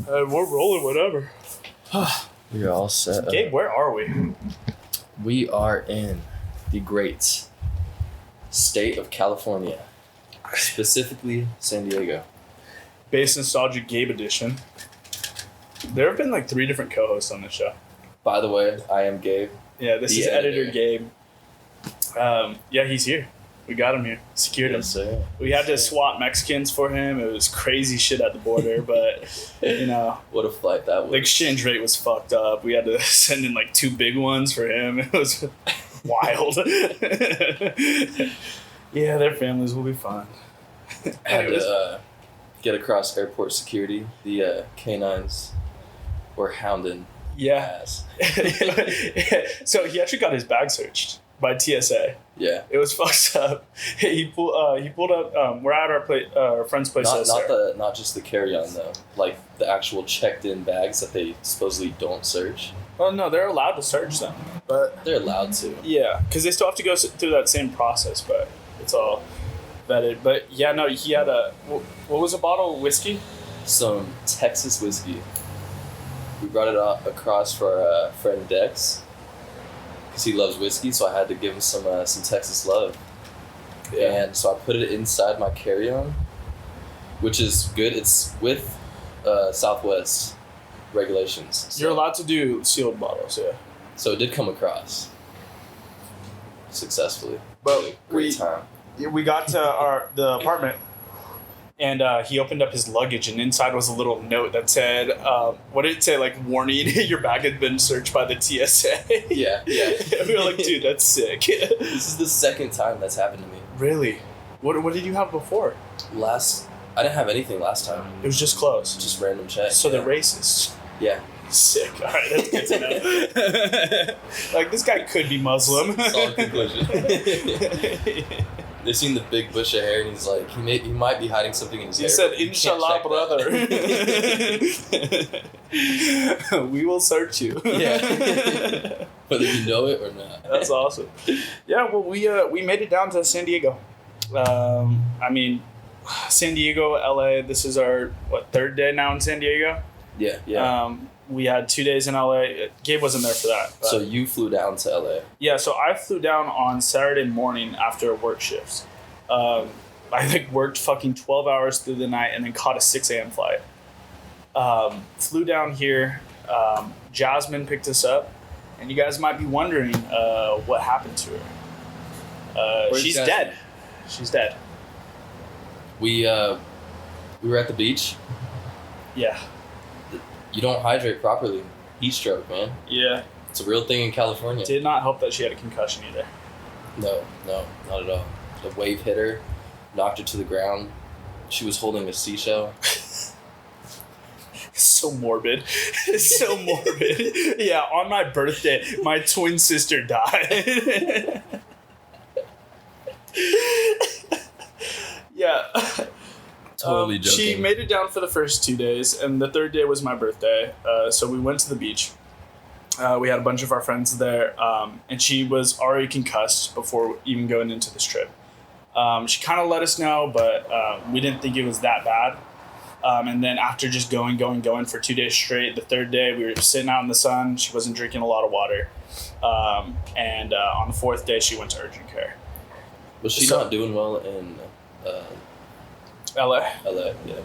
We're rolling whatever. We're all set. Gabe, where are we? We are in the great state of California, specifically San Diego. Base Nostalgic Gabe edition. There have been like 3 different co-hosts on this show. By the way, I am Gabe. Yeah, this is editor Gabe. Yeah, he's here. We got him here. Secured him. Yes, sir. We had to swap Mexicans for him. It was crazy shit at the border, but, you know. What a flight that was. The exchange rate was fucked up. We had to send in like 2 big ones for him. It was wild. Yeah, their families will be fine. Had to get across airport security. The canines were hounding. Yeah. Ass. So he actually got his bag searched by TSA. Yeah. It was fucked up. He pulled up. We're at our friend's place. Not just the carry-on though. Like the actual checked-in bags that they supposedly don't search. Well, no, they're allowed to search them, but they're allowed to. Yeah, because they still have to go through that same process, but it's all vetted. But yeah, no, he had what was a bottle of whiskey? Some Texas whiskey. We brought it across for our friend Dex because he loves whiskey, so I had to give him some Texas love. Yeah. And so I put it inside my carry-on, which is good. It's with Southwest regulations. So. You're allowed to do sealed bottles, yeah. So it did come across successfully. But great time. We got to the apartment, and he opened up his luggage, and inside was a little note that said, what did it say? Like, warning, your bag had been searched by the TSA. Yeah. We were like, dude, that's sick. This is the second time that's happened to me. Really? What did you have before? I didn't have anything last time. It was just clothes. Just random checks. So they're racist. Yeah. Sick. All right, that's good to know. Like, this guy could be Muslim. Solid conclusion. They seen the big bush of hair, and he's like, he might be hiding something in his hair. He said, "Inshallah, brother. We will search you." Yeah. Whether you know it or not. That's awesome. Yeah, well, we made it down to San Diego. I mean, San Diego, LA. This is our 3rd day now in San Diego. Yeah. We had 2 days in LA. Gabe wasn't there for that. So you flew down to LA. Yeah, so I flew down on Saturday morning after work shifts. I worked fucking 12 hours through the night and then caught a 6 a.m. flight. Flew down here. Jasmine picked us up, and you guys might be wondering what happened to her. She's dead. She's dead. We were at the beach. Yeah. You don't hydrate properly. Heat stroke, man. Yeah. It's a real thing in California. Did not help that she had a concussion either. No, not at all. The wave hit her, knocked her to the ground. She was holding a seashell. So morbid. So morbid. Yeah, on my birthday, my twin sister died. Yeah. Totally joking. She made it down for the first 2 days, and the 3rd day was my birthday. So we went to the beach. We had a bunch of our friends there, and she was already concussed before even going into this trip. She kind of let us know, but we didn't think it was that bad. And then after just going for 2 days straight, the 3rd day we were sitting out in the sun. She wasn't drinking a lot of water. And on the 4th day, she went to urgent care. Was she not doing well in LA? LA, yeah.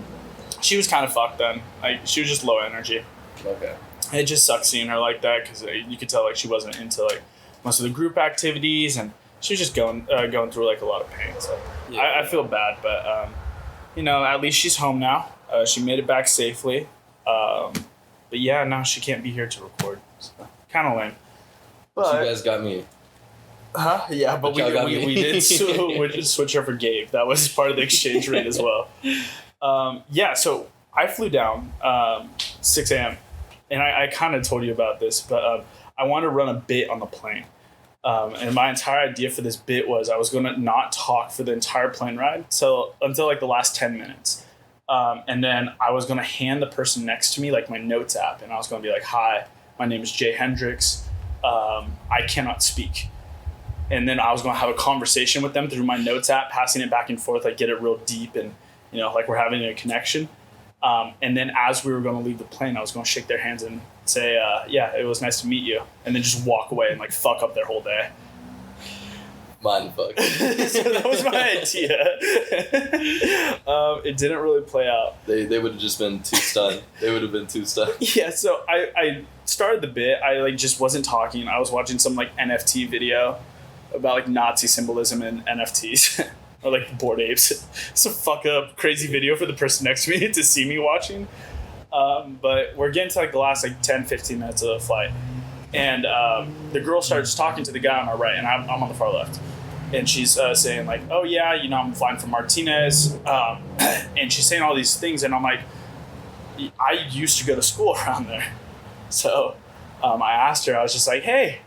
She was kind of fucked then. Like, she was just low energy. Okay. It just sucks seeing her like that because you could tell like she wasn't into like most of the group activities, and she was just going through like a lot of pain. So yeah. I feel bad, but at least she's home now. She made it back safely. But yeah, now she can't be here to record. So, kind of lame. But you guys got me. Huh? Yeah, but we did switch her for Gabe. That was part of the exchange rate as well. Yeah, so I flew down 6 a.m. And I kind of told you about this, but I wanted to run a bit on the plane. And my entire idea for this bit was I was going to not talk for the entire plane ride until like the last 10 minutes. And then I was going to hand the person next to me like my notes app, and I was going to be like, "Hi, my name is Jay Hendricks. I cannot speak." And then I was going to have a conversation with them through my notes app, passing it back and forth, like get it real deep and, like we're having a connection. And then as we were going to leave the plane, I was going to shake their hands and say, yeah, it was nice to meet you. And then just walk away and like fuck up their whole day. Mind fuck. So that was my idea. It didn't really play out. They would have just been too stunned. They would have been too stunned. Yeah, so I started the bit. I like just wasn't talking. I was watching some like NFT video about like Nazi symbolism in NFTs. Or like Bored Apes. It's a fuck up crazy video for the person next to me to see me watching. But we're getting to like the last like 10, 15 minutes of the flight. And the girl starts talking to the guy on our right, and I'm on the far left. And she's saying like, oh yeah, you know, I'm flying from Martinez. And she's saying all these things, and I'm like, I used to go to school around there. So I asked her, I was just like, hey,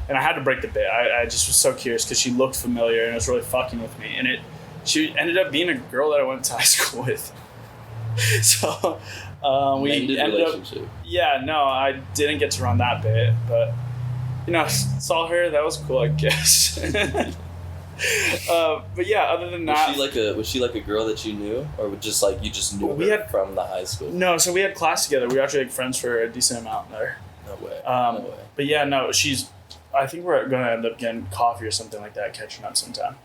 and I had to break the bit. I just was so curious because she looked familiar and it was really fucking with me. And she ended up being a girl that I went to high school with. So we ended up. Yeah, no, I didn't get to run that bit, but you know, saw her. That was cool, I guess. But yeah, other than that, was she like a girl that you knew, or just like you just knew her from the high school? No, so we had class together. We were actually like friends for a decent amount there. No way. No way. But yeah, no, I think we're going to end up getting coffee or something like that, catching up sometime.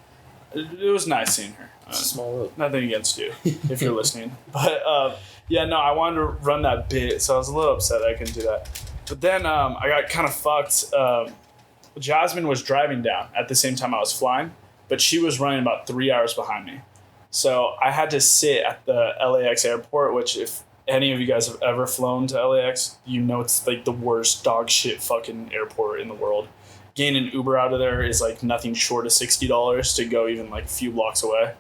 It was nice seeing her. It's a small world. Nothing against you, if you're listening. But, yeah, no, I wanted to run that bit, so I was a little upset that I couldn't do that. But then I got kind of fucked. Jasmine was driving down at the same time I was flying, but she was running about 3 hours behind me. So I had to sit at the LAX airport, which if any of you guys have ever flown to LAX, you know it's like the worst dog shit fucking airport in the world. Getting an Uber out of there is like nothing short of $60 to go even like a few blocks away,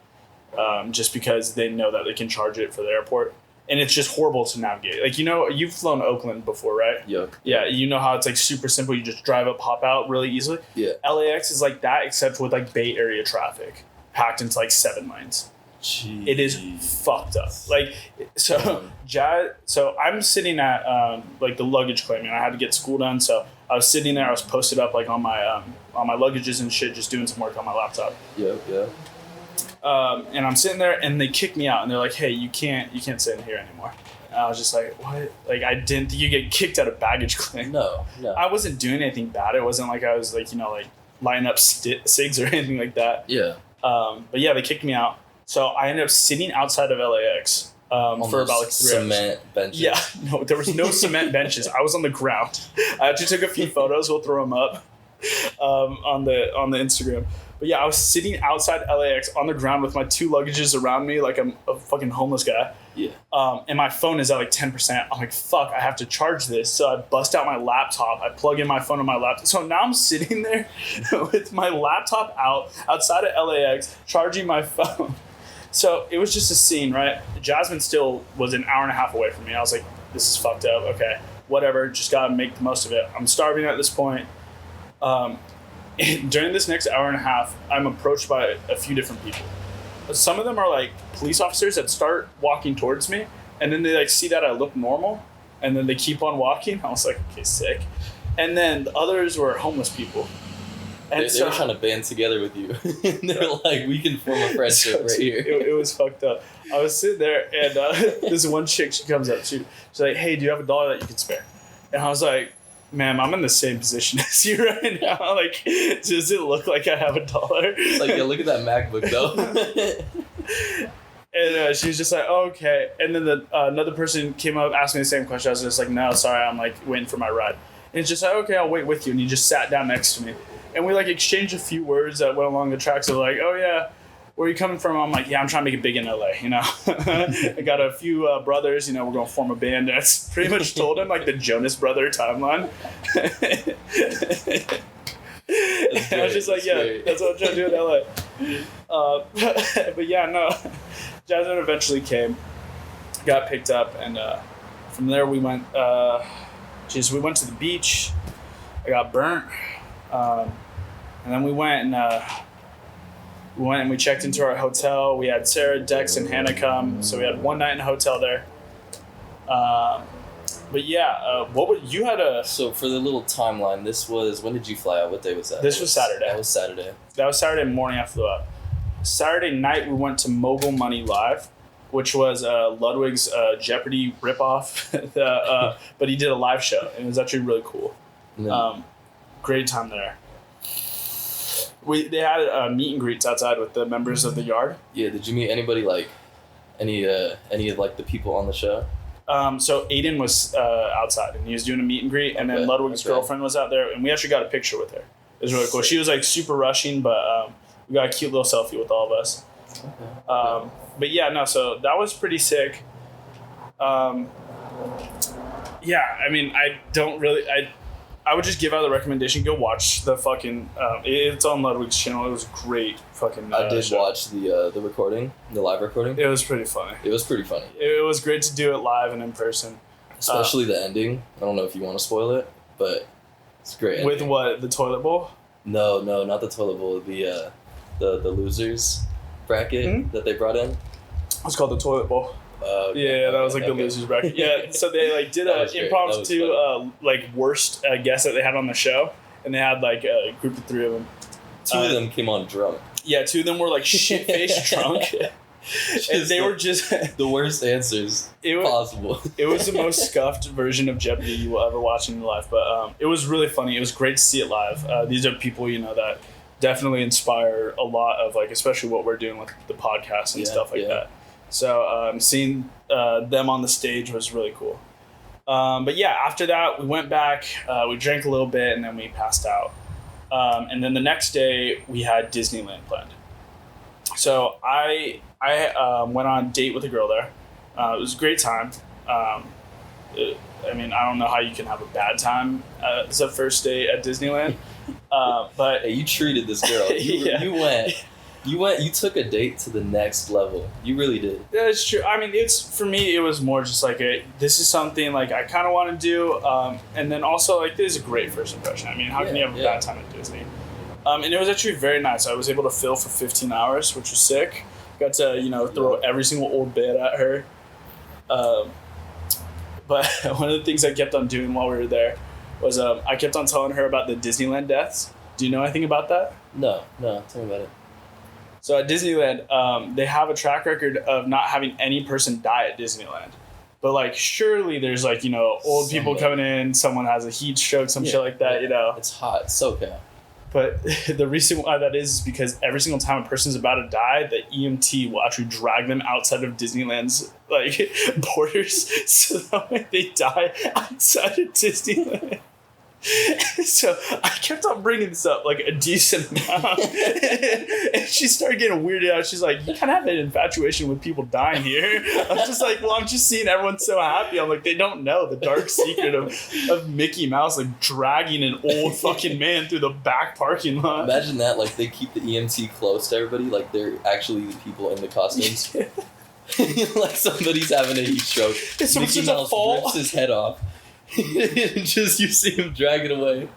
just because they know that they can charge it for the airport. And it's just horrible to navigate. Like, you know, you've flown Oakland before, right? Yeah. Yeah, you know how it's like super simple. You just drive up, hop out really easily. Yeah. LAX is like that, except with like Bay Area traffic packed into like 7 lanes. Jeez. It is fucked up. Like, so I'm sitting at like the luggage claim, and I had to get school done. So I was sitting there. I was posted up like on my luggages and shit, just doing some work on my laptop. Yeah. And I'm sitting there, and they kick me out, and they're like, "Hey, you can't sit in here anymore." And I was just like, "What?" Like, I didn't think you get kicked out of baggage claim. No. I wasn't doing anything bad. It wasn't like I was like, you know, like lining up cigs or anything like that. Yeah. But yeah, they kicked me out. So I ended up sitting outside of LAX for about like 3 hours. Cement benches. Yeah, no, there was no cement benches. I was on the ground. I actually took a few photos. We'll throw them up on the Instagram. But yeah, I was sitting outside LAX on the ground with my 2 luggages around me like I'm a fucking homeless guy. Yeah. And my phone is at like 10%. I'm like, fuck, I have to charge this. So I bust out my laptop. I plug in my phone on my laptop. So now I'm sitting there with my laptop outside of LAX, charging my phone. So it was just a scene, right? Jasmine still was an hour and a half away from me. I was like, this is fucked up. Okay, whatever. Just got to make the most of it. I'm starving at this point. During this next hour and a half, I'm approached by a few different people. Some of them are like police officers that start walking towards me, and then they like see that I look normal, and then they keep on walking. I was like, okay, sick. And then the others were homeless people. And they were trying to band together with you. They're like, we can form a friendship right here. It was fucked up. I was sitting there, and this one chick, she comes up. She's like, hey, do you have $1 that you can spare? And I was like, ma'am, I'm in the same position as you right now. Like, does it look like I have $1? It's like, yeah, look at that MacBook, though. And she was just like, oh, okay. And then another person came up, asked me the same question. I was just like, no, sorry, I'm like waiting for my ride. And it's just like, okay, I'll wait with you. And he just sat down next to me. And we like exchanged a few words that went along the tracks of like, oh yeah, where are you coming from? I'm like, yeah, I'm trying to make it big in LA, you know. I got a few brothers, you know, we're gonna form a band. And I pretty much told him like the Jonas Brother timeline. I was just like, yeah, that's what I'm trying to do in LA. But yeah, no. Jasmine eventually came, got picked up, and from there we went. We went to the beach. I got burnt. And then we went and we checked into our hotel. We had Sarah, Dex, and Hannah come, so we had one night in a hotel there. But yeah, you had a... So for the little timeline, this was, when did you fly out? What day was that? This was Saturday. That was Saturday. That was Saturday morning I flew out. Saturday night we went to Mogul Money Live. which was Ludwig's Jeopardy ripoff. But he did a live show, and it was actually really cool. Great time there. They had meet and greets outside with the members of the yard. Yeah, did you meet anybody like any of like the people on the show? So Aiden was outside and he was doing a meet and greet, and then Ludwig's girlfriend was out there, and we actually got a picture with her. It was really cool. She was like super rushing, but we got a cute little selfie with all of us. Okay. But yeah, no, so that was pretty sick. Yeah, I mean, I would just give out the recommendation. Go watch the fucking. It's on Ludwig's channel. It was great. Fucking. I did watch the recording, the live recording. It was pretty funny. It was pretty funny. It was great to do it live and in person. Especially the ending. I don't know if you want to spoil it, but it's great. With what, the toilet bowl? No, not the toilet bowl. The losers bracket that they brought in. It's called the toilet bowl. Yeah, that was like the losers bracket. Yeah, so they like did an impromptu like worst guest that they had on the show, and they had like a group of 3 of them. 2 of them came on drunk. Yeah, 2 of them were like shit faced drunk, and they were just the worst answers possible. It was the most scuffed version of Jeopardy you will ever watch in your life, but it was really funny. It was great to see it live. These are people that definitely inspire a lot of like, especially what we're doing with the podcast and stuff like that. So seeing them on the stage was really cool. But yeah, after that, we went back, we drank a little bit, and then we passed out. And then the next day, we had Disneyland planned. So I went on a date with a girl there. It was a great time. I mean, I don't know how you can have a bad time as a first date at Disneyland. But hey, you treated this girl. You took a date to the next level. You really did. That's true. I mean, for me, it was more just like this is something like I kind of want to do, and then also like this is a great first impression. I mean, how can you have a bad time at Disney? And it was actually very nice. I was able to fill for 15 hours, which was sick. Got to throw every single old bit at her. But one of the things I kept on doing while we were there was I kept on telling her about the Disneyland deaths. Do you know anything about that? No. Tell me about it. So at Disneyland, they have a track record of not having any person die at Disneyland. But like, surely there's like, old people coming in, someone has a heat stroke, some shit like that, It's hot, it's okay. But the reason why that is because every single time a person's about to die, the EMT will actually drag them outside of Disneyland's like borders so that way they die outside of Disneyland. So I kept on bringing this up like a decent amount, and she started getting weirded out. She's like, "You kind of have an infatuation with people dying here." I'm just like, "Well, I'm just seeing everyone so happy." I'm like, they don't know the dark secret of Mickey Mouse like dragging an old fucking man through the back parking lot. Imagine that, like they keep the EMT close to everybody, like they're actually the people in the costumes. Like somebody's having a heat stroke. Mickey Mouse rips his head off. Just you see him dragging away,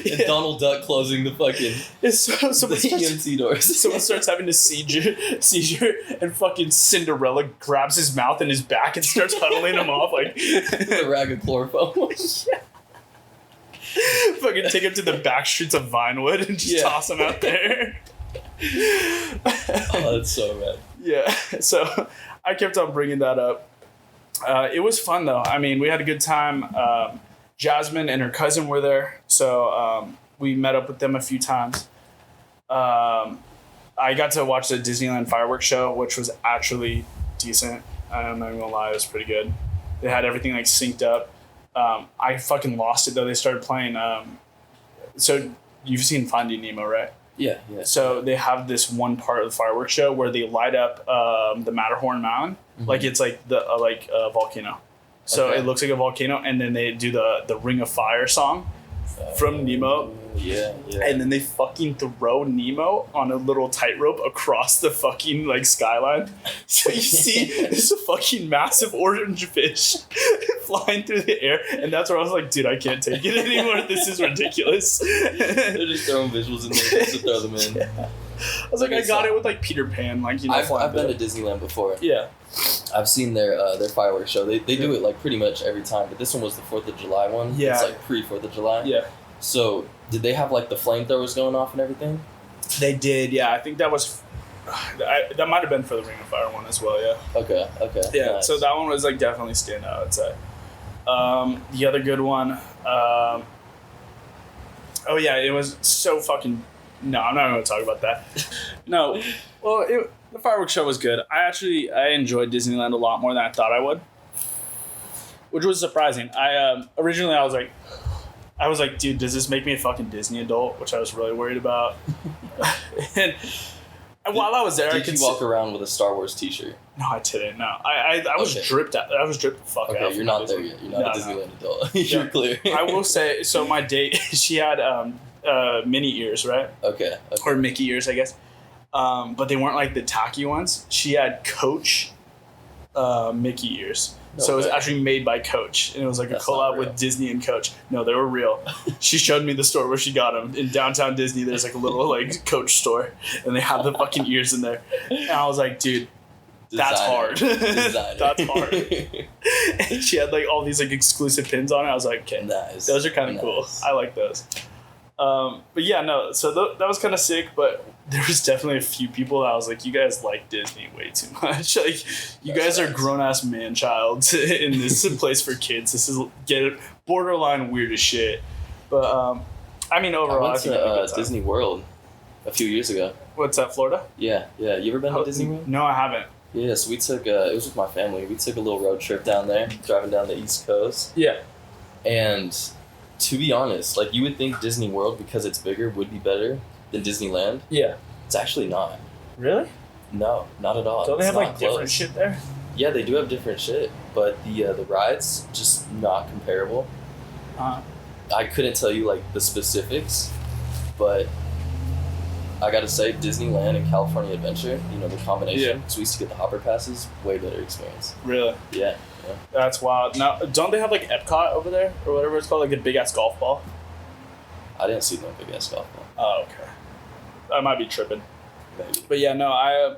and Donald Duck closing the fucking EMT doors. Someone starts having a seizure, and fucking Cinderella grabs his mouth and his back and starts huddling him off like a rag of chloroform. Fucking take him to the back streets of Vinewood and just toss him out there. Oh, that's so bad. Yeah, so I kept on bringing that up. It was fun though. I mean, we had a good time. Jasmine and her cousin were there, so we met up with them a few times. I got to watch the Disneyland fireworks show, which was actually decent. I'm not even gonna lie, it was pretty good. They had everything like synced up. I fucking lost it though. They started playing. So you've seen Finding Nemo, right? Yeah. So they have this one part of the fireworks show where they light up the Matterhorn Mountain, like it's like the a volcano. So it looks like a volcano, and then they do the Ring of Fire song from Nemo. Yeah. And then they fucking throw Nemo on a little tightrope across the fucking like skyline. So you see this fucking massive orange fish flying through the air, and that's where I was like, dude, I can't take it anymore. This is ridiculous. They're just throwing visuals in there just to throw them in. Yeah. I was like, I got it with like Peter Pan, like I've been to Disneyland before. Yeah. I've seen their fireworks show. They do it like pretty much every time, but this one was the 4th of July one. Yeah. It's like pre-4th of July. Yeah. So, did they have like the flamethrowers going off and everything? They did, yeah. I think that was that might have been for the Ring of Fire one as well. Yeah. Okay. Yeah. Nice. So that one was like definitely standout, I'd say. The other good one. Oh yeah, it was so fucking. No, I'm not going to talk about that. No. Well, the fireworks show was good. I enjoyed Disneyland a lot more than I thought I would, which was surprising. Originally I was like, dude, does this make me a fucking Disney adult? Which I was really worried about. And while I was there, did you walk around with a Star Wars T-shirt? No, I didn't. No, I was dripped out. I was dripped the fuck out. Okay, you're not there yet. You're not a Disneyland adult. You're clear. I will say, so my date, she had Minnie ears, right? Okay. Or Mickey ears, I guess. But they weren't like the tacky ones. She had Coach Mickey ears. So it was actually made by Coach, and it was like a collab with Disney and Coach. No, they were real. She showed me the store where she got them in downtown Disney. There's like a little like Coach store, and they have the fucking ears in there. And I was like, dude, that's hard. That's hard. And she had like all these like exclusive pins on it. I was like, okay, nice. Those are kind of cool. I like those. But yeah, no. So that was kind of sick, but there was definitely a few people that I was like, you guys like Disney way too much. Like, you guys are grown ass man child in this place for kids. This is borderline weird as shit. But I mean, overall, I went to Disney World a few years ago. What's that, Florida? Yeah. You ever been to Disney World? No, I haven't. Yeah, so we took it was with my family. We took a little road trip down there, driving down the East Coast. Yeah. And to be honest, like, you would think Disney World, because it's bigger, would be better than Disneyland. Yeah. It's actually not. Really? No, not at all. Don't they have like different shit there? Yeah, they do have different shit, but the rides just not comparable. I couldn't tell you like the specifics, but I gotta say Disneyland and California Adventure, the combination. Yeah. So we used to get the Hopper passes, way better experience. Really? Yeah. That's wild. Now, don't they have like Epcot over there or whatever it's called, like a big ass golf ball? I didn't see no big ass golf ball. Oh, okay. I might be tripping. Maybe. But yeah, no, I've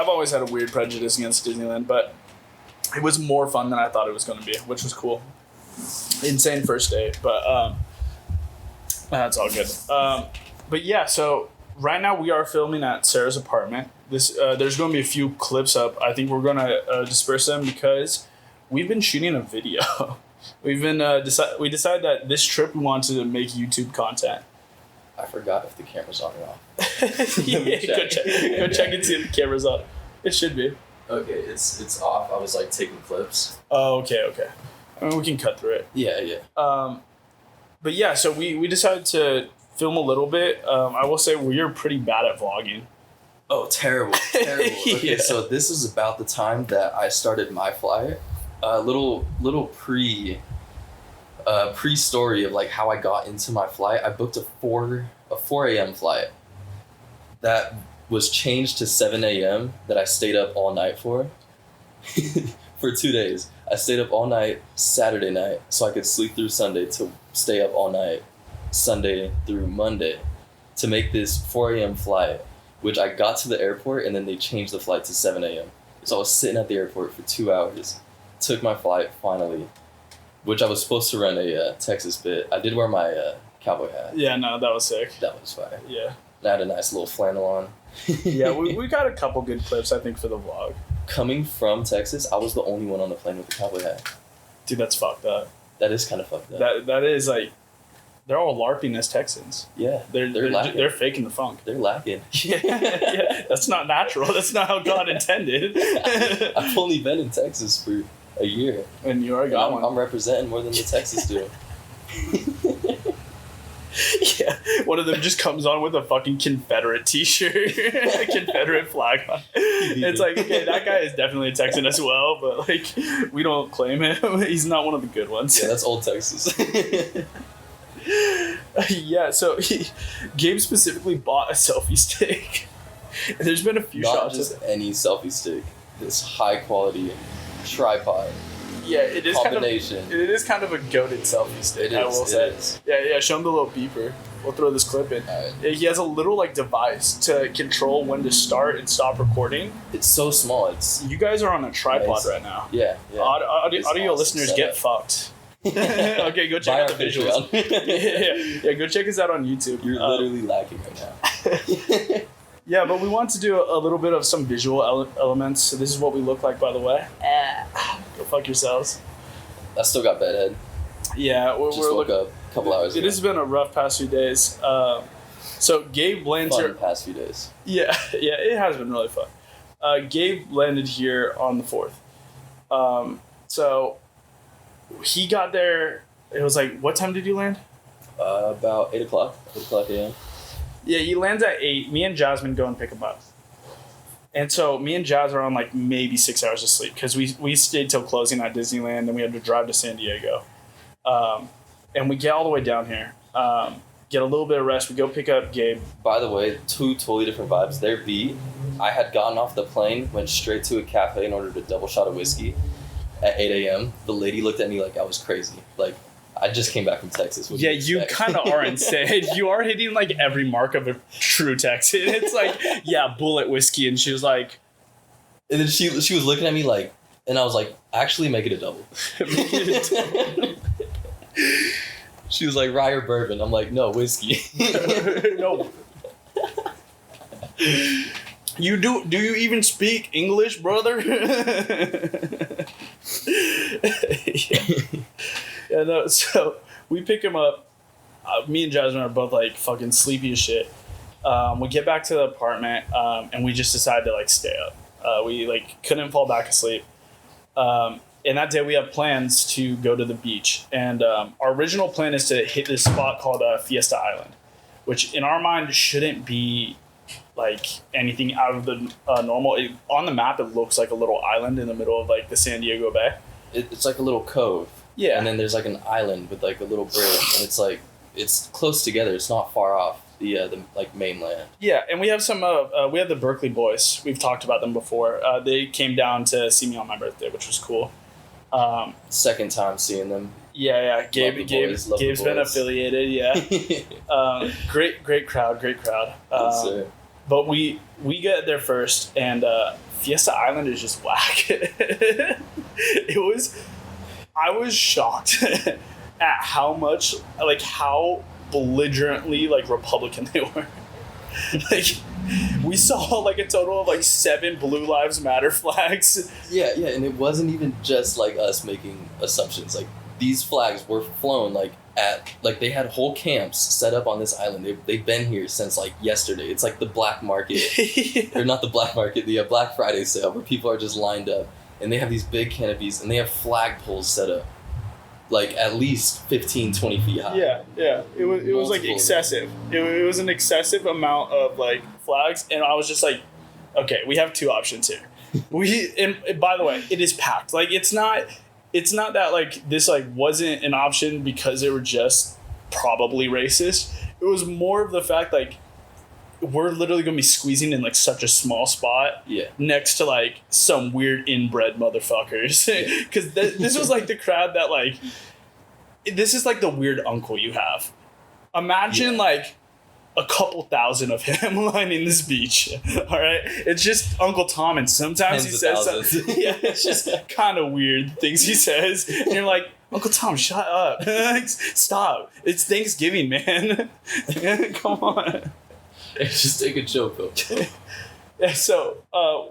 always had a weird prejudice against Disneyland, but it was more fun than I thought it was going to be, which was cool. Insane first day, but that's all good. But yeah, so right now we are filming at Sarah's apartment. There's going to be a few clips up. I think we're going to disperse them because we've been shooting a video. We've been we decided that this trip we wanted to make YouTube content. I forgot if the camera's on or off. Yeah, go check and see if the camera's on. It should be. Okay, it's off. I was like taking clips. Oh, okay. I mean, we can cut through it. Yeah. But yeah, so we decided to film a little bit. I will say we're pretty bad at vlogging. Oh, terrible. Okay, Yeah. So this is about the time that I started my flight. Little pre-story of like how I got into my flight. I booked a 4 a.m. flight that was changed to 7 a.m. that I stayed up all night for 2 days. I stayed up all night Saturday night so I could sleep through Sunday to stay up all night Sunday through Monday to make this 4 a.m. flight, which I got to the airport and then they changed the flight to 7 a.m. So I was sitting at the airport for 2 hours, took my flight finally, which I was supposed to run a Texas bit. I did wear my cowboy hat. Yeah, no, that was sick. That was fire. Yeah. I had a nice little flannel on. Yeah, we got a couple good clips, I think, for the vlog. Coming from Texas, I was the only one on the plane with a cowboy hat. Dude, that's fucked up. That is kind of fucked up. That is like, they're all LARPing as Texans. Yeah, they're faking the funk. They're lacking. Yeah, that's not natural. That's not how God intended. I've only been in Texas for a year. And you already got one. I'm representing more than the Texans do. Yeah, one of them just comes on with a fucking Confederate t-shirt, a Confederate flag on. It's like, okay, that guy is definitely a Texan as well, but like, we don't claim him. He's not one of the good ones. Yeah, that's old Texas. Yeah, so Gabe specifically bought a selfie stick. And there's been a few shots. Not just any selfie stick. This high quality tripod. Yeah, it is combination. It is kind of a goated selfie stick. I will say. Yeah. Show him the little beeper. We'll throw this clip in. Right. He has a little like device to control when to start and stop recording. It's so small. You guys are on a tripod right now. Yeah. Audio awesome listeners get fucked. Okay, go check out the visuals. Yeah, go check us out on YouTube. You're literally lacking right now. Yeah, but we want to do a little bit of some visual elements. So this is what we look like, by the way. Go fuck yourselves. I still got bedhead. Yeah, Just woke up a couple hours ago. It has been a rough past few days. So Gabe lands Fun here. past few days. Yeah, it has been really fun. Gabe landed here on the 4th. So he got there. It was like, what time did you land? About 8 o'clock. 8 o'clock a.m. Yeah, he lands at 8. Me and Jasmine go and pick him up. And so me and Jazz are on like maybe 6 hours of sleep because we stayed till closing at Disneyland and we had to drive to San Diego. And we get all the way down here. Get a little bit of rest. We go pick up Gabe. By the way, 2 totally different vibes. Their beat, I had gotten off the plane, went straight to a cafe and ordered a double shot of whiskey at 8 a.m. The lady looked at me like I was crazy. Like, I just came back from Texas. Yeah, you kind of are insane. You are hitting like every mark of a true Texan. It's like, yeah, bullet whiskey. And she was like... And then she was looking at me like... And I was like, actually make it a double. She was like, rye or bourbon? I'm like, no, whiskey. No. You do you even speak English, brother? Yeah, no, so we pick him up. Me and Jasmine are both like fucking sleepy as shit. We get back to the apartment and we just decide to like stay up. We like couldn't fall back asleep. And that day we have plans to go to the beach. And our original plan is to hit this spot called Fiesta Island, which in our mind shouldn't be like anything out of the normal. On the map, it looks like a little island in the middle of like the San Diego Bay. It's like a little cove. Yeah. And then there's like an island with like a little bridge. And it's like, it's close together. It's not far off the like mainland. Yeah, and we have some, we have the Berkeley boys. We've talked about them before. They came down to see me on my birthday, which was cool. Second time seeing them. Yeah. Gabe's been affiliated. Yeah. Great crowd. But we get there first, and Fiesta Island is just whack. I was shocked at how much, like how belligerently like Republican they were. Like we saw like a total of like 7 Blue Lives Matter flags. Yeah, and it wasn't even just like us making assumptions. Like these flags were flown like at like they had whole camps set up on this island. They've been here since like yesterday. It's like the black market, or not the black market, the Black Friday sale where people are just lined up and they have these big canopies and they have flag poles set up. Like at least 15, 20 feet high. Yeah. It was like excessive. It was an excessive amount of like flags, and I was just like, okay, we have 2 options here. And by the way, it is packed. Like it's not that like this like wasn't an option because they were just probably racist. It was more of the fact like we're literally gonna be squeezing in like such a small spot next to like some weird inbred motherfuckers because this was like the crowd that like this is like the weird uncle you have. Imagine like a couple thousand of him lining this beach. All right, it's just Uncle Tom, and sometimes he says something. Yeah, it's just kind of weird things he says, and you're like, Uncle Tom, shut up, stop. It's Thanksgiving, man. Come on. Just take a chill pill. Yeah, so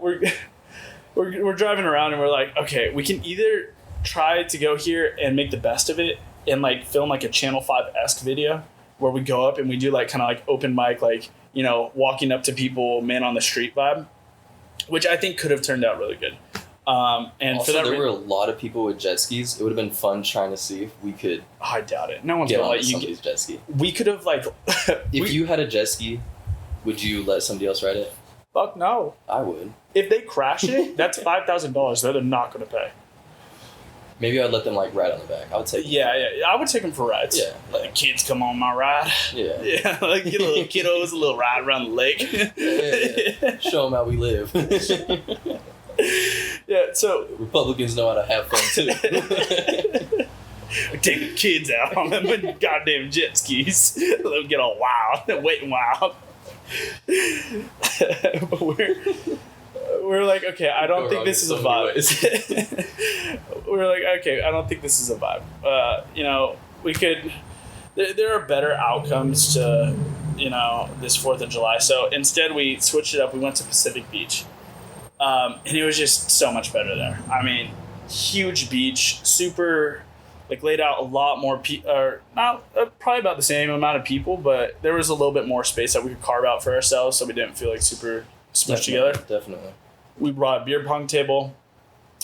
we're driving around and we're like, okay, we can either try to go here and make the best of it and like film like a Channel 5-esque video where we go up and we do like kind of like open mic, like, you know, walking up to people, man on the street vibe, which I think could have turned out really good. And also, for that there were a lot of people with jet skis. It would have been fun trying to see if we could. I doubt it. No one's get gonna on let you somebody's jet ski. We could have like. If you had a jet ski, would you let somebody else ride it? Fuck no. I would. If they crash it, that's $5,000 that they're not going to pay. Maybe I'd let them like ride on the back. I would take. Yeah. I would take them for rides. Yeah. Like kids come on my ride. Yeah. Yeah. Like get a little kiddos, a little ride around the lake. Yeah. Show them how we live. Yeah. So Republicans know how to have fun too. We take the kids out on them goddamn jet skis. Let them get all wild, wet and wild. But we're like, okay, I don't think this is a vibe. We're like, okay, I don't think this is a vibe. You know, we could. There are better outcomes to this 4th of July. So instead we switched it up. We went to Pacific Beach. And it was just so much better there. I mean, huge beach, super, laid out a lot more probably about the same amount of people, but there was a little bit more space that we could carve out for ourselves, so we didn't feel super smushed together. Definitely. We brought a beer pong table.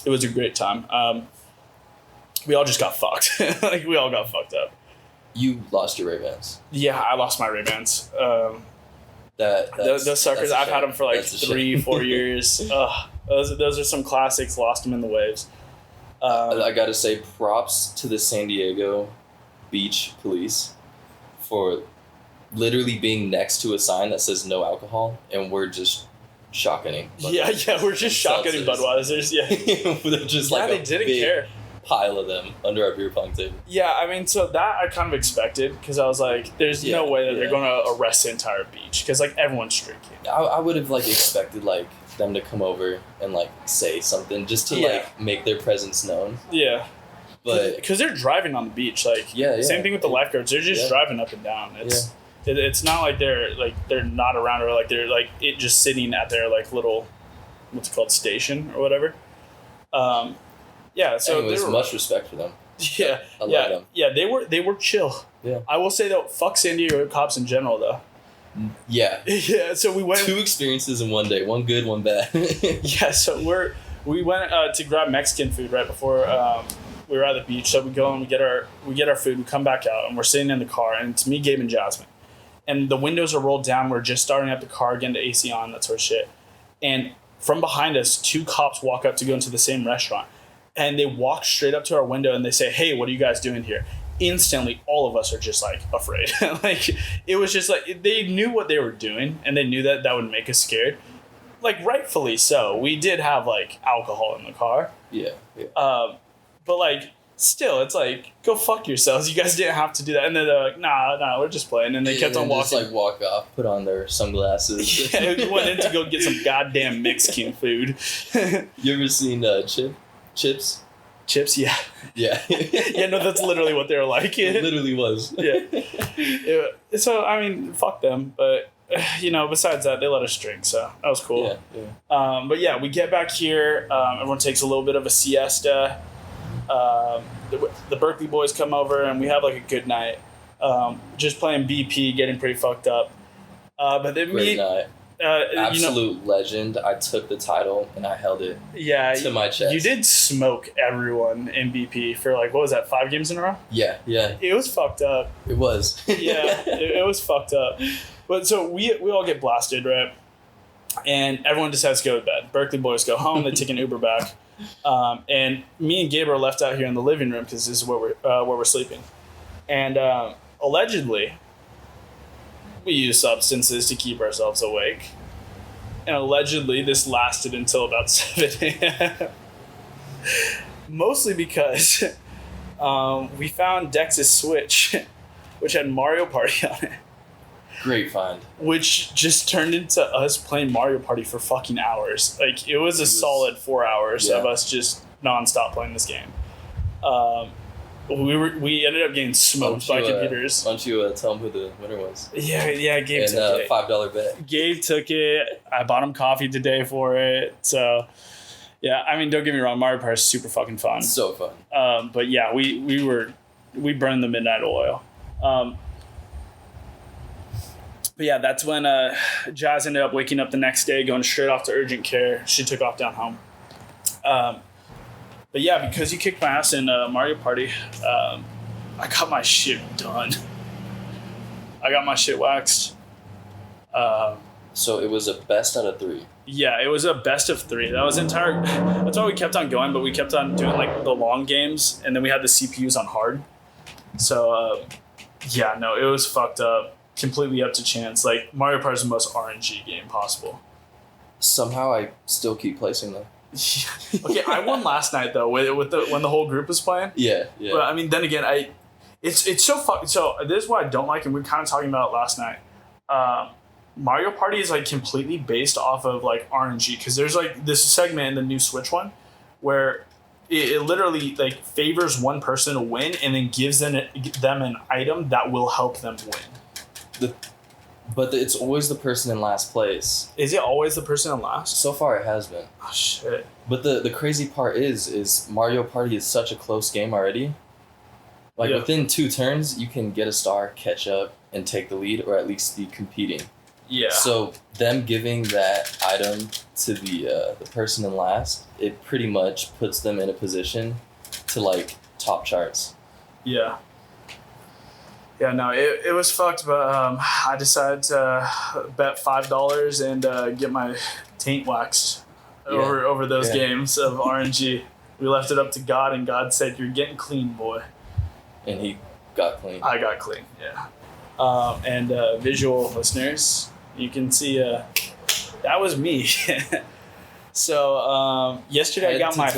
It was a great time. We all just got fucked. We all got fucked up. You lost your Ray-Bans. Yeah, I lost my Ray-Bans. Those suckers, I've had them for 3-4 years. Those are some classics. Lost them in the waves. I gotta say, props to the San Diego Beach Police for literally being next to a sign that says no alcohol, and we're just shotgunning. We're just shotgunning Budweisers. Yeah, they're just they didn't care. Pile of them under our beer pong table. Yeah, I mean, so that I kind of expected, because I was like, there's no way that they're going to arrest the entire beach, because everyone's drinking. I would have expected them to come over and say something just to make their presence known. Yeah, but because they're driving on the beach, same thing with the lifeguards. They're just driving up and down. It's not like they're not around, or they're it just sitting at their little, what's it called, station or whatever. Yeah, so anyways, much respect for them. Yeah, I love them. Yeah, they were chill. Yeah, I will say though, fuck San Diego cops in general though. Yeah. Yeah, so we went 2 experiences in one day, one good, one bad. Yeah, so we went to grab Mexican food right before we were at the beach. So we go and we get our food. We come back out and we're sitting in the car, and it's me, Gabe, and Jasmine. And the windows are rolled down. We're just starting up the car, getting the AC on, that sort of shit. And from behind us, 2 cops walk up to go into the same restaurant. And they walk straight up to our window and they say, "Hey, what are you guys doing here?" Instantly, all of us are just afraid. It was just they knew what they were doing, and they knew that would make us scared. Rightfully so. We did have alcohol in the car. Yeah. But still, it's go fuck yourselves. You guys didn't have to do that. And then they're like, nah, we're just playing. And they kept on walking. Just walk off, put on their sunglasses. Yeah, we went in to go get some goddamn Mexican food. You ever seen Chips? Chips, yeah. Yeah. Yeah, no, that's literally what they were like. It literally was. Yeah. So, I mean, fuck them. But, besides that, they let us drink. So that was cool. Yeah. But yeah, we get back here. Everyone takes a little bit of a siesta. The Berkeley boys come over and we have a good night. Just playing BP, getting pretty fucked up. But then Great night. Absolute legend. I took the title and I held it to my chest. You did smoke everyone in BP for what was that, 5 games in a row? Yeah. It was fucked up. It was. Yeah, it was fucked up. But so we all get blasted, right? And everyone just has to go to bed. Berkeley boys go home. They take an Uber back. And me and Gabe are left out here in the living room because this is where we're sleeping. And allegedly, we use substances to keep ourselves awake. And allegedly, this lasted until about 7 a.m. Mostly because we found Dex's Switch, which had Mario Party on it. Great find. Which just turned into us playing Mario Party for fucking hours. It was a solid 4 hours of us just nonstop playing this game. We ended up getting smoked by computers. Why don't you tell them who the winner was? Yeah, Gabe took it. $5 bet. Gabe took it. I bought him coffee today for it. So, yeah, I mean, don't get me wrong, Mario Party is super fucking fun. So fun. But yeah, we burned the midnight oil. But yeah, that's when Jazz ended up waking up the next day, going straight off to urgent care. She took off down home. But yeah, because you kicked my ass in Mario Party, I got my shit done. I got my shit waxed. So it was a best out of 3. Yeah, it was a best of 3. That's why we kept on going, but we kept on doing the long games, and then we had the CPUs on hard. So, yeah, no, it was fucked up. Completely up to chance. Mario Party is the most RNG game possible. Somehow I still keep placing them. Okay, I won last night though when the whole group was playing. Yeah. But I mean, then again, it's so fucking. So this is what I don't like, and we were kind of talking about it last night. Mario Party is completely based off of RNG, because there's this segment in the new Switch one where it literally favors one person to win and then gives them an item that will help them win. But it's always the person in last place. Is it always the person in last? So far, it has been. Oh, shit. But the crazy part is Mario Party is such a close game already. Like, within 2 turns, you can get a star, catch up, and take the lead, or at least be competing. Yeah. So them giving that item to the person in last, it pretty much puts them in a position to, like, top charts. Yeah. Yeah, no, it was fucked, but I decided to bet $5 and get my taint waxed over those games of RNG. We left it up to God, and God said, "You're getting clean, boy." And he got clean. I got clean, yeah. And visual listeners, you can see that was me. So yesterday I got my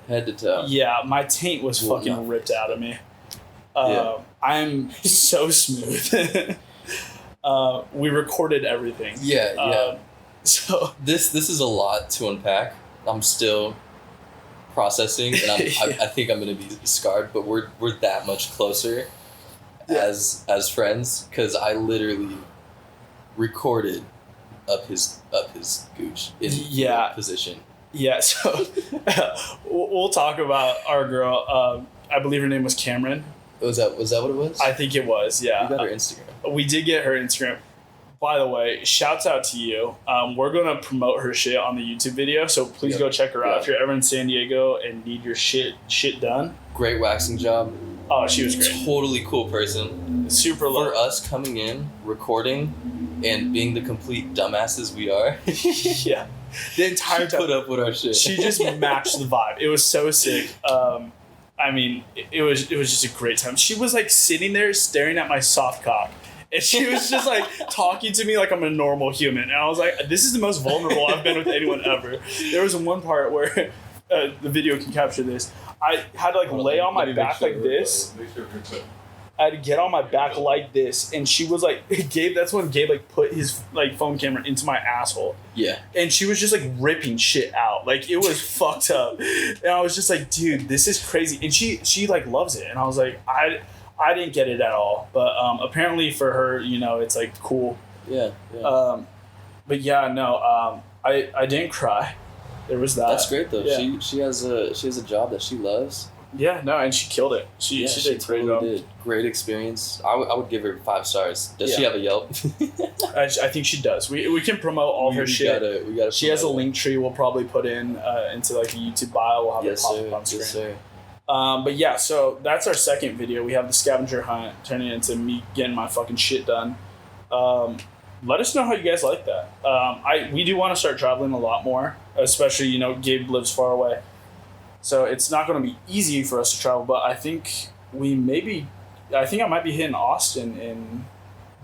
head to toe. Yeah, my taint was fucking ripped out of me. I'm so smooth. We recorded everything. Yeah. So this is a lot to unpack. I'm still processing, and I think I'm gonna be scarred. But we're that much closer as friends, because I literally recorded up his gooch in position. Yeah. So we'll talk about our girl. I believe her name was Cameron. Was that what it was? I think it was, yeah. We got her Instagram. We did get her Instagram. By the way, shouts out to you. We're going to promote her shit on the YouTube video, so please go check her out if you're ever in San Diego and need your shit done. Great waxing job. Oh, she was great. Totally cool person. Super low. For us coming in, recording, and being the complete dumbasses we are. Yeah. The entire time. Put up with our shit. She just matched the vibe. It was so sick. I mean, it was just a great time. She was like sitting there staring at my soft cock. And she was just like talking to me like I'm a normal human. And I was like, this is the most vulnerable I've been with anyone ever. There was one part where the video can capture this. I had to like lay on my back like this. I had to get on my back like this, and she was like, Gabe, that's when Gabe like put his like phone camera into my asshole. Yeah. And she was just like ripping shit out. Like it was fucked up. And I was just like, dude, this is crazy. And she like loves it. And I was like, I didn't get it at all. But apparently for her, you know, it's like cool. Yeah. But yeah, no, I didn't cry. There was that. That's great though. Yeah. She has a job that she loves. Yeah, no, and she killed it. She did great job. Did. Great experience. I would give her 5 stars. Does she have a Yelp? I think she does. We can promote all her shit. We gotta she has a link tree we'll probably put in into like a YouTube bio. We'll have it pop up on screen. Yes, sir. But yeah, so that's our second video. We have the scavenger hunt turning into me getting my fucking shit done. Let us know how you guys like that. We do want to start traveling a lot more, especially, you know, Gabe lives far away. So it's not going to be easy for us to travel, but I think I might be hitting Austin in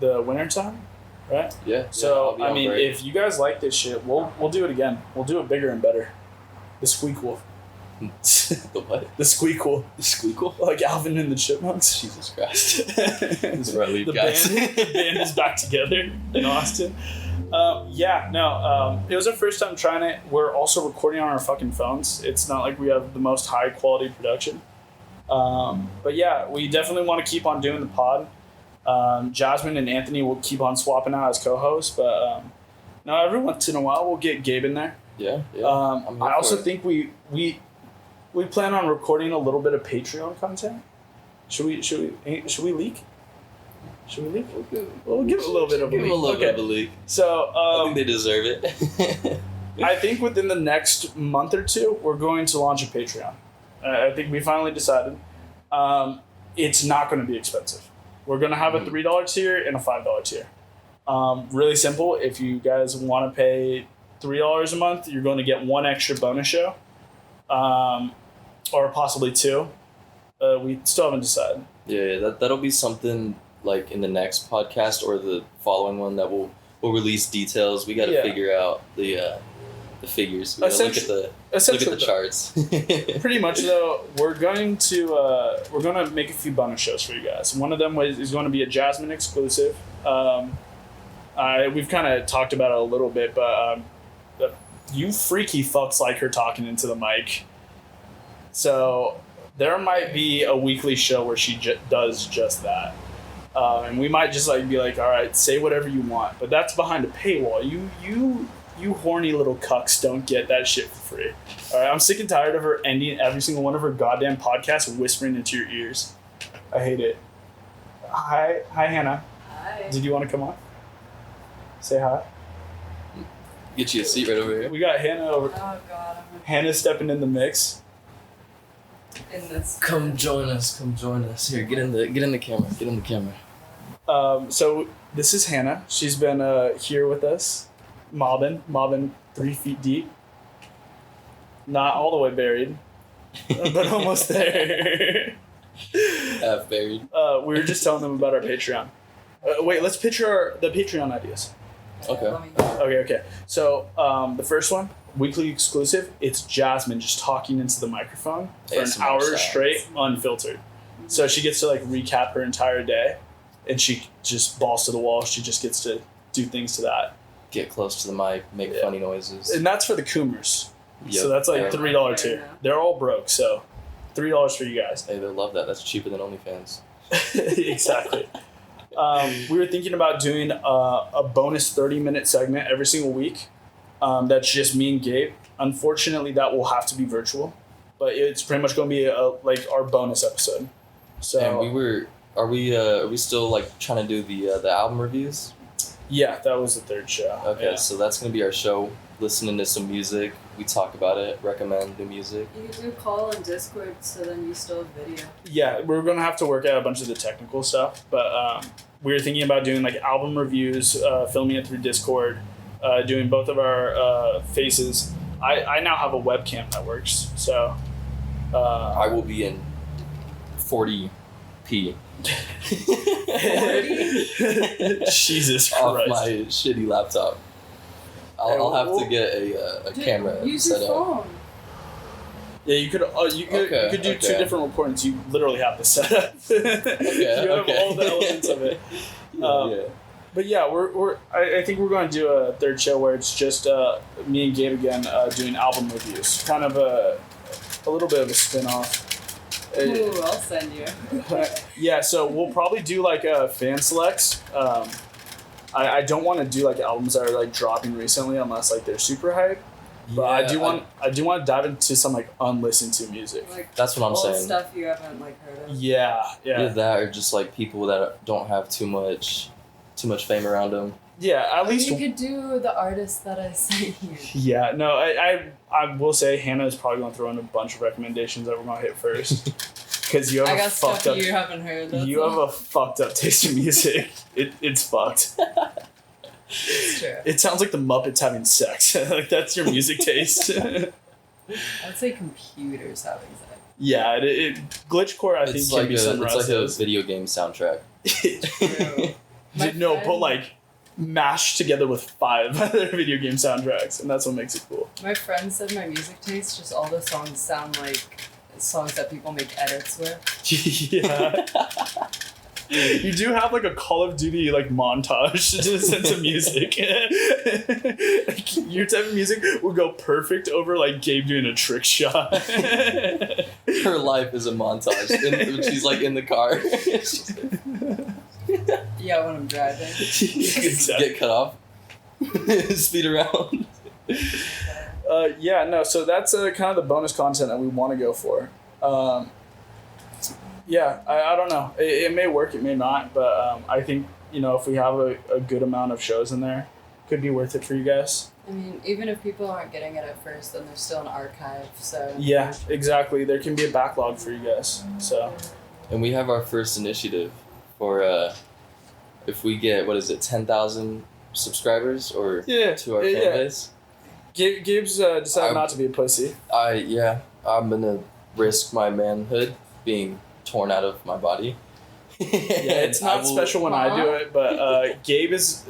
the wintertime, right? Yeah. So, I mean, if you guys like this shit, we'll do it again. We'll do it bigger and better. The Squeakquel. The what? The Squeakquel. The Squeakquel? Like Alvin and the Chipmunks. Jesus Christ. This is where I leave, guys. The band is back together in Austin. It was our first time trying it. We're also recording on our fucking phones. It's not like we have the most high quality production. But yeah, we definitely want to keep on doing the pod. Jasmine and Anthony will keep on swapping out as co-hosts, but every once in a while we'll get Gabe in there. Yeah. I also think we plan on recording a little bit of Patreon content. Should we leak? Should we leak? We'll give it a little bit of a leak. Give them a little bit of a leak. So I think they deserve it. I think within the next month or two, we're going to launch a Patreon. I think we finally decided. It's not going to be expensive. We're going to have a $3 tier and a $5 tier. Really simple. If you guys want to pay $3 a month, you're going to get one extra bonus show, or possibly 2. We still haven't decided. Yeah, that'll be something like in the next podcast or the following one that we'll release details. We got to figure out the figures. We gotta look at the charts. Pretty much though, we're going to make a few bonus shows for you guys. One of them is going to be a Jasmine exclusive. We've kind of talked about it a little bit, but you freaky fucks like her talking into the mic. So there might be a weekly show where she does just that. And we might just like be like, all right, say whatever you want, but that's behind a paywall. You horny little cucks don't get that shit for free. All right, I'm sick and tired of her ending every single one of her goddamn podcasts whispering into your ears. I hate it. Hi, Hannah. Hi. Did you want to come on? Say hi. Get you a seat right over here. We got Hannah over. Oh God, Hannah's stepping in the mix. in this. Come join us. Come join us. Here, get in the camera. Get in the camera. So this is Hannah. She's been here with us, mobbing 3 feet deep. Not all the way buried, but almost there. Half buried. We were just telling them about our Patreon. Wait, let's pitch the Patreon ideas. Okay. Okay. So the first one, weekly exclusive. It's Jasmine just talking into the microphone for an ASMR hour sounds. straight, unfiltered. So she gets to like recap her entire day, and she just balls to the wall. She just gets to do things to that, Get close to the mic. Make funny noises. and that's for the Coomers. Yep. So that's like Yeah. $3 tier. They're all broke, so $3 for you guys. Hey, they love that. That's cheaper than OnlyFans. Exactly. We were thinking about doing a bonus 30-minute segment every single week. That's just me and Gabe. Unfortunately, that will have to be virtual, but it's pretty much going to be like our bonus episode. So And are we still like trying to do the album reviews? yeah, that was the third show. Okay, Yeah. so that's gonna be our show. Listening to some music, we talk about it, recommend new music. You could do call and Discord, so then you still have video. Yeah, we're going to have to work out a bunch of the technical stuff, but we were thinking about doing like album reviews, filming it through Discord, doing both of our faces. I now have a webcam that works, so I will be in 40p Jesus off Christ. my shitty laptop. I'll have to get a Dude, camera use set your up. phone. Yeah, you could you could do two okay. different recordings. You literally have the setup. You have all the elements of it. Yeah. But yeah, I think we're going to do a third show where it's just me and Gabe again doing album reviews. Kind of a little bit of a spin-off. Ooh, I'll send you. Yeah, so we'll probably do like fan selects. I don't want to do like albums that are like dropping recently unless like they're super hype. But I do want to dive into some like unlistened to music. Like That's what I'm old saying. stuff you haven't like heard of. Yeah. Either that or just like people that don't have too much fame around them. Yeah, at least. You could do the artist that I sent you. Yeah, no, I will say Hannah is probably going to throw in a bunch of recommendations that we're going to hit first. Because you have I a got fucked stuff up. you haven't heard. That's You have all. a fucked up taste in music. It's fucked. It's true. It sounds like the Muppets having sex. Like that's your music taste. I would say computers having sex. Yeah, glitchcore I think It's can like be it's summarized like a as video game soundtrack. True. My no, but friend- like mashed together with 5 other video game soundtracks, and that's what makes it cool. My friend said my music taste, just all the songs sound like songs that people make edits with. Yeah. You do have like a Call of Duty like montage to sense of music. Like, your type of music would go perfect over like Gabe doing a trick shot. Her life is a montage. She's like in the car. Yeah, when I'm driving. Exactly. Get cut off. Speed around. Yeah, no, so that's kind of the bonus content that we want to go for. Yeah, I don't know. It may work, it may not, but I think, if we have a good amount of shows in there, could be worth it for you guys. I mean, even if people aren't getting it at first, then there's still an archive, so... Yeah, exactly. There can be a backlog for you guys, so... And we have our first initiative for if we get 10,000 subscribers or to our fan base. Gabe's decided not to be a pussy. I'm gonna risk my manhood being torn out of my body. Yeah, it's not special when I do it, but Gabe is...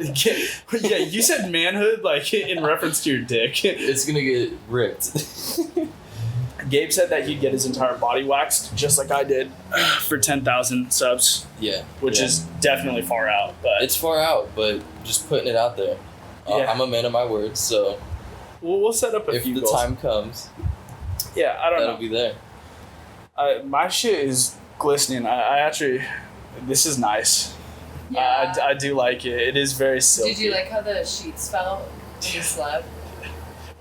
Yeah, you said manhood like in reference to your dick. It's gonna get ripped. Gabe said that he'd get his entire body waxed, just like I did, for 10,000 subs. Yeah. Which is definitely far out, but... It's far out, but just putting it out there. Yeah. I'm a man of my word, so... We'll set up a if few the goals. time comes, Yeah, I don't that'll know. be there. My shit is glistening. I actually... This is nice. Yeah. I do like it. It is very silky. Did you like how the sheets felt when you slept?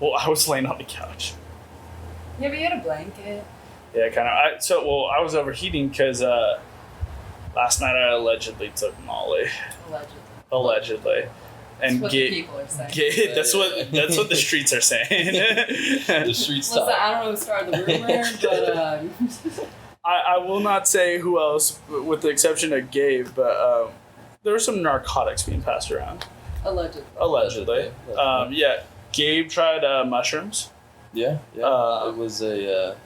Well, I was laying on the couch. Yeah, but you had a blanket. Yeah, kind of. I was overheating because last night I allegedly took Molly. Allegedly. And That's what the people are saying. that's what the streets are saying. The streets Listen, talk. I don't know who started the rumor, but I will not say who else, with the exception of Gabe, but there were some narcotics being passed around. allegedly. Yeah, Gabe tried mushrooms. Yeah. It was a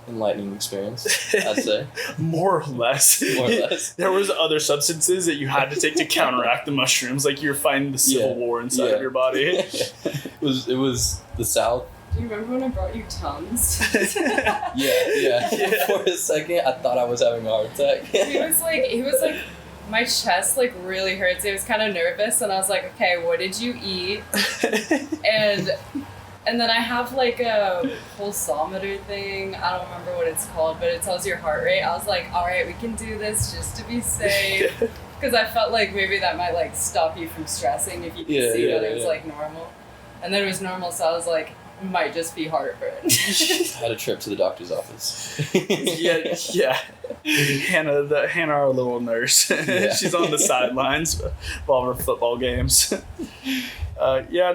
enlightening experience, I'd say. More or less. More or less. There was other substances that you had to take to counteract the mushrooms, like you're fighting the civil war inside of your body. It was the South. Do you remember when I brought you Tums? Yeah. For a second, I thought I was having a heart attack. he was like, my chest like really hurts. He was kind of nervous, and I was like, okay, what did you eat? And then I have like a pulsometer thing. I don't remember what it's called, but it tells your heart rate. I was like, all right, we can do this just to be safe. Because I felt like maybe that might like stop you from stressing if you could see that it was like normal. And then it was normal, so I was like, it might just be heartburn. I had a trip to the doctor's office. Yeah. Hannah, our little nurse. She's on the sidelines of all our football games. Yeah,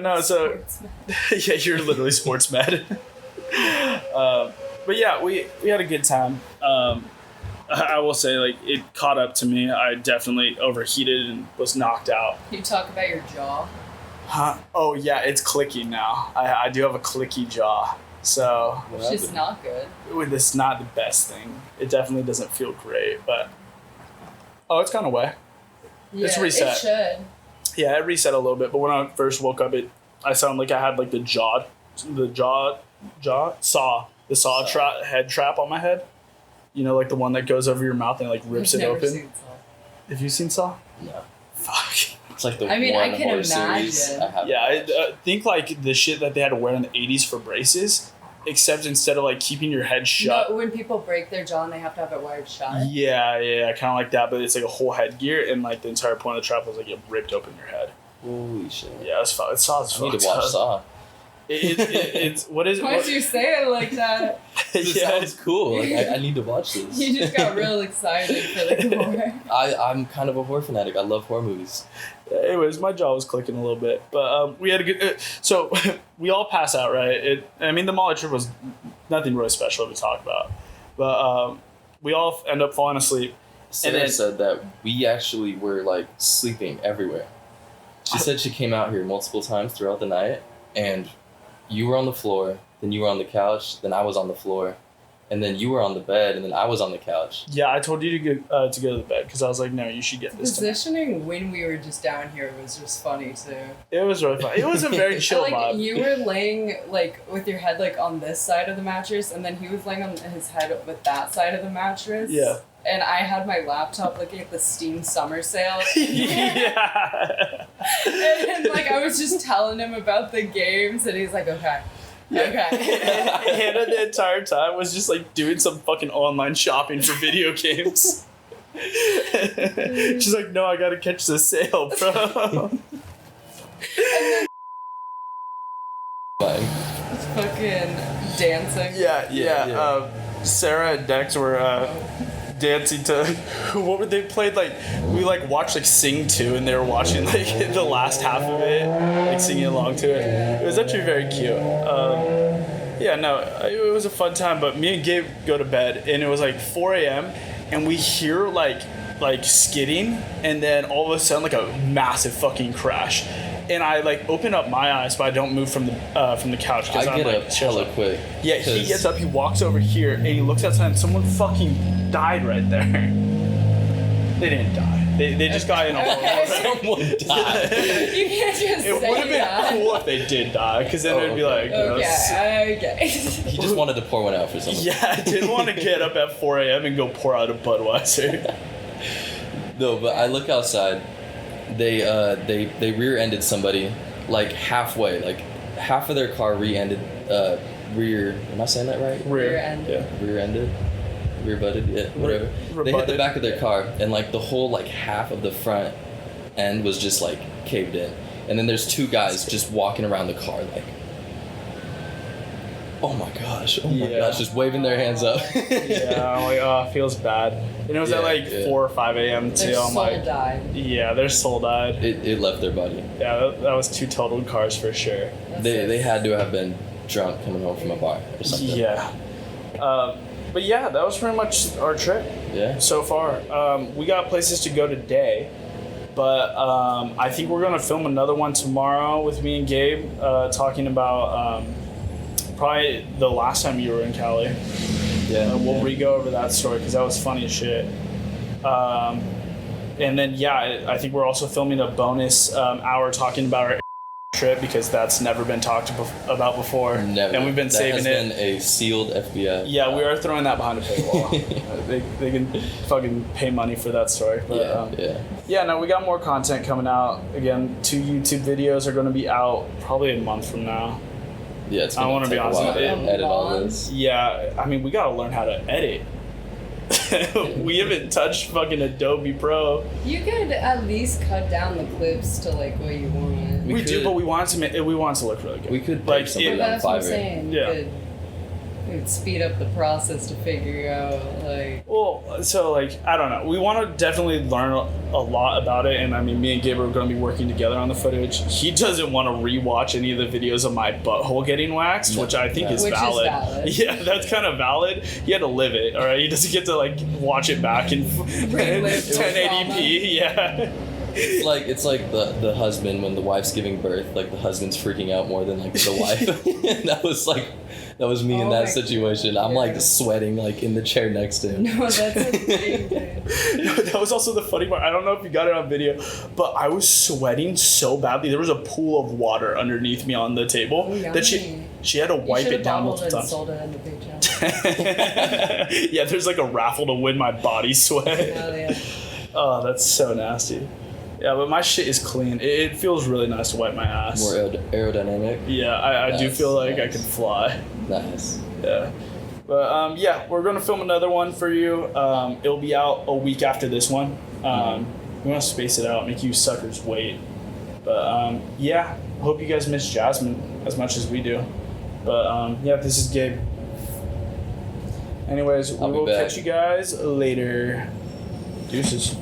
you're literally sports med. But yeah, we had a good time. I will say, like, it caught up to me. I definitely overheated and was knocked out. You talk about your jaw. Huh? Oh yeah, it's clicky now. I do have a clicky jaw, so Which is not good. It's not the best thing. It definitely doesn't feel great, but it's gone away. Yeah, It's reset. It should. Yeah, it reset a little bit, but when I first woke up, I sounded like I had like the saw head trap on my head. You know, like the one that goes over your mouth and like rips I've it never open. seen Saw. Have you seen Saw? No. Fuck. It's like the I mean, one I can horror series imagine. I haven't Yeah, watched. I think like the shit that they had to wear in the 80s for braces, except instead of like keeping your head shut. No, when people break their jaw and they have to have it wired shut. Yeah, kind of like that, but it's like a whole headgear, and like the entire point of the trap was like it ripped open your head. Holy shit. Yeah, it's Saw. I need to watch Saw. It's what is it? Why'd you say it like that? It sounds cool. Like I need to watch this. You just got real excited for the gore. I'm kind of a horror fanatic. I love horror movies. Anyways, my jaw was clicking a little bit, but we had a good. So we all pass out, right? The Molly trip was nothing really special to talk about, but we all end up falling asleep. Sarah said that we actually were like sleeping everywhere. She said she came out here multiple times throughout the night, and you were on the floor, then you were on the couch, then I was on the floor, and then you were on the bed, and then I was on the couch. Yeah, I told you to go to the bed because I was like, no, you should get this. Positioning when we were just down here was just funny too. It was really fun. It was a very chill like vibe. you were laying like with your head like on this side of the mattress, and then he was laying on his head with that side of the mattress. Yeah. And I had my laptop looking at the Steam summer sale. Yeah. and like I was just telling him about the games, and he's like, okay. Okay. Hannah the entire time was just like doing some fucking online shopping for video games. She's like, no, I gotta catch the sale, bro. Fine. It's fucking dancing. Yeah. Sarah and Dex were dancing to what were they played like we like watched like Sing 2 and they were watching like the last half of it, like singing along to it. It was actually very cute. It was a fun time, but me and Gabe go to bed and it was like 4 a.m. and we hear like skidding, and then all of a sudden like a massive fucking crash. And I like open up my eyes, but I don't move from the couch because I get up hella quick. Yeah, he gets up, he walks over here, and he looks outside, and someone fucking died right there. They didn't die. They just got in a hole. Someone died. You can't just It say would have been that. cool if they did die, because then it'd be like, Okay. He just wanted to pour one out for someone. Yeah, I didn't want to get up at 4 a.m. and go pour out a Budweiser. No, but I look outside. They rear-ended somebody like halfway. Like half of their car rear-ended. Am I saying that right? Rear-ended. Yeah. Rear-ended. rebutted, yeah, whatever. They hit the back of their car, and like the whole like half of the front end was just like caved in, and then there's two guys just walking around the car like, oh my gosh, just waving their hands up. Yeah, I'm like, oh, it feels bad. And it was at like 4 or 5 a.m. too. Their I'm soul like, died. yeah, their soul died. It left their body. Yeah, that was 2 totaled cars for sure. They had to have been drunk coming home from a bar or something. Yeah. But yeah, that was pretty much our trip. Yeah. So far. We got places to go today. But I think we're going to film another one tomorrow with me and Gabe talking about probably the last time you were in Cali. Yeah. We'll re-go over that story because that was funny as shit. And then, yeah, I think we're also filming a bonus hour talking about our trip because that's never been talked about before. Never. And we've been saving it. That has been a sealed FBI. Yeah, we are throwing that behind a paywall. they can fucking pay money for that story. But, yeah, no, we got more content coming out. Again, 2 YouTube videos are going to be out probably a month from now. Yeah, it's I going want to to be take honest a while with to you. edit all this. Yeah, I mean, we got to learn how to edit. We haven't touched fucking Adobe Pro. You could at least cut down the clips to like what you want. We do, but we want to look really good. We could like take somebody on That's what I'm Fiverr. saying. Yeah. It would speed up the process to figure out like. Well, so like I don't know. We want to definitely learn a lot about it, and I mean, me and Gabe are going to be working together on the footage. He doesn't want to rewatch any of the videos of my butthole getting waxed, which I think is valid. Yeah, that's kind of valid. He had to live it. All right, he doesn't get to like watch it back in 1080p. Yeah. It's like the husband when the wife's giving birth, like the husband's freaking out more than like the wife. That was me in that situation. I'm like sweating like in the chair next to him. No, that's a thing, dude. No, that was also the funny part. I don't know if you got it on video, but I was sweating so badly. There was a pool of water underneath me on the table that she had to wipe it down multiple times. Sold it in the picture. Yeah, there's like a raffle to win my body sweat. Hell yeah. Oh, that's so nasty. Yeah, but my shit is clean. It feels really nice to wipe my ass. More aerodynamic. Yeah, I do feel like I can fly. Nice. Yeah. But yeah, we're going to film another one for you. It'll be out a week after this one. We want to space it out, make you suckers wait. But yeah, hope you guys miss Jasmine as much as we do. But yeah, this is Gabe. Anyways, we will catch you guys later. Deuces.